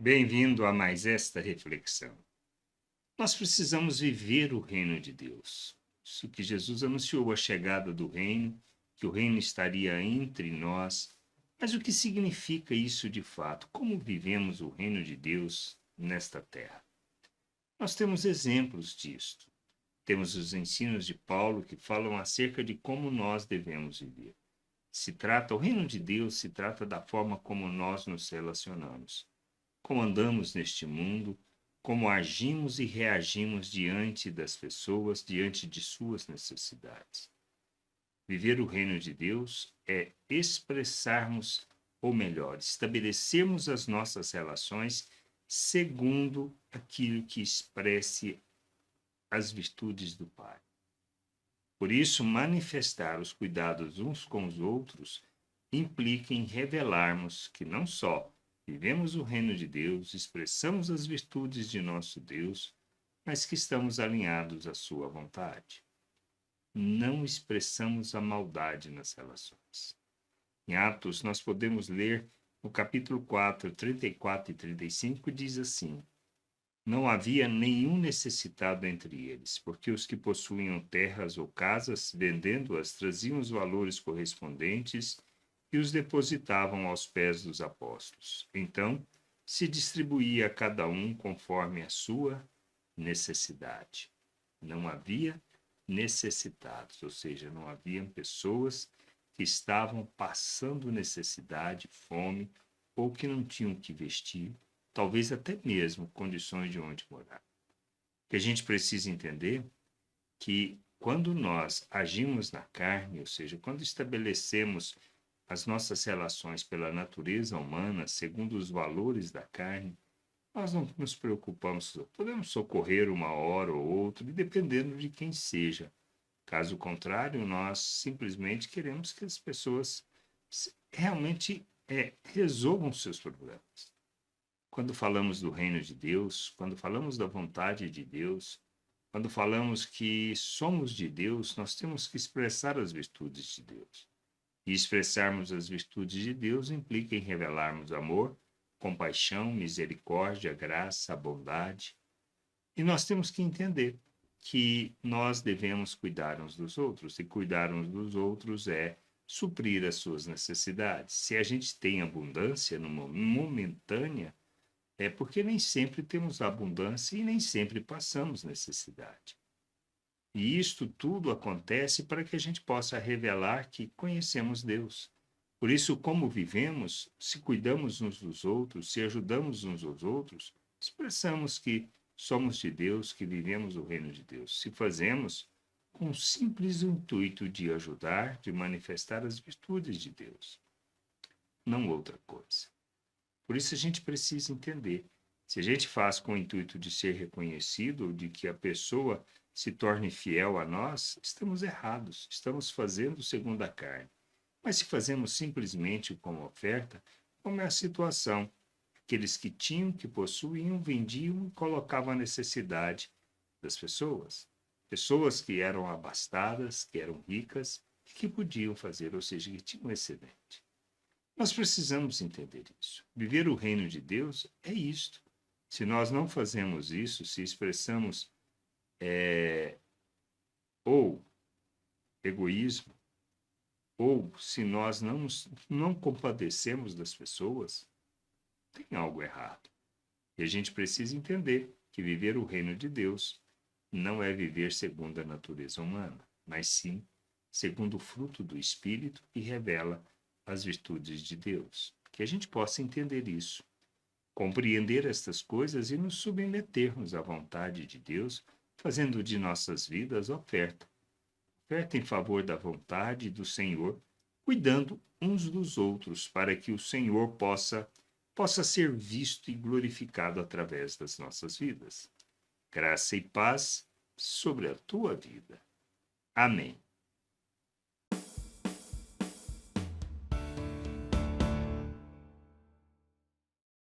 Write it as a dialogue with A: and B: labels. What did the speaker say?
A: Bem-vindo a mais esta reflexão. Nós precisamos viver o reino de Deus. Isso que Jesus anunciou a chegada do reino, que o reino estaria entre nós. Mas o que significa isso de fato? Como vivemos o reino de Deus nesta terra? Nós temos exemplos disto. Temos os ensinos de Paulo que falam acerca de como nós devemos viver. O reino de Deus se trata da forma como nós nos relacionamos, como andamos neste mundo, como agimos e reagimos diante das pessoas, diante de suas necessidades. Viver o reino de Deus é expressarmos, ou melhor, estabelecermos as nossas relações segundo aquilo que expresse as virtudes do Pai. Por isso, manifestar os cuidados uns com os outros implica em revelarmos que não só vivemos o reino de Deus, expressamos as virtudes de nosso Deus, mas que estamos alinhados à sua vontade. Não expressamos a maldade nas relações. Em Atos, nós podemos ler no capítulo 4, 34 e 35, diz assim: Não havia nenhum necessitado entre eles, porque os que possuíam terras ou casas, vendendo-as, traziam os valores correspondentes e os depositavam aos pés dos apóstolos. Então, se distribuía a cada um conforme a sua necessidade. Não havia necessitados, ou seja, não haviam pessoas que estavam passando necessidade, fome, ou que não tinham que vestir, talvez até mesmo condições de onde morar. O que a gente precisa entender que quando nós agimos na carne, ou seja, quando estabelecemos as nossas relações pela natureza humana, segundo os valores da carne, nós não nos preocupamos, podemos socorrer uma hora ou outra, dependendo de quem seja. Caso contrário, nós simplesmente queremos que as pessoas realmente resolvam seus problemas. Quando falamos do reino de Deus, quando falamos da vontade de Deus, quando falamos que somos de Deus, nós temos que expressar as virtudes de Deus. E expressarmos as virtudes de Deus implica em revelarmos amor, compaixão, misericórdia, graça, bondade. E nós temos que entender que nós devemos cuidar uns dos outros, e cuidar uns dos outros é suprir as suas necessidades. Se a gente tem abundância momentânea, é porque nem sempre temos abundância e nem sempre passamos necessidade. E isto tudo acontece para que a gente possa revelar que conhecemos Deus. Por isso, como vivemos, se cuidamos uns dos outros, se ajudamos uns aos outros, expressamos que somos de Deus, que vivemos o reino de Deus. Se fazemos com o simples intuito de ajudar, de manifestar as virtudes de Deus, não outra coisa. Por isso a gente precisa entender. Se a gente faz com o intuito de ser reconhecido, ou de que a pessoa se torne fiel a nós, estamos errados, estamos fazendo segundo a carne. Mas se fazemos simplesmente como oferta, como é a situação? Aqueles que tinham, que possuíam, vendiam e colocavam a necessidade das pessoas. Pessoas que eram abastadas, que eram ricas, e que podiam fazer, ou seja, que tinham excedente. Nós precisamos entender isso. Viver o reino de Deus é isto. Se nós não fazemos isso, se expressamos ou egoísmo, ou se nós não compadecemos das pessoas, tem algo errado. E a gente precisa entender que viver o reino de Deus não é viver segundo a natureza humana, mas sim segundo o fruto do Espírito que revela as virtudes de Deus. Que a gente possa entender isso, compreender estas coisas e nos submetermos à vontade de Deus, fazendo de nossas vidas oferta em favor da vontade do Senhor, cuidando uns dos outros, para que o Senhor possa ser visto e glorificado através das nossas vidas. Graça e paz sobre a tua vida. Amém.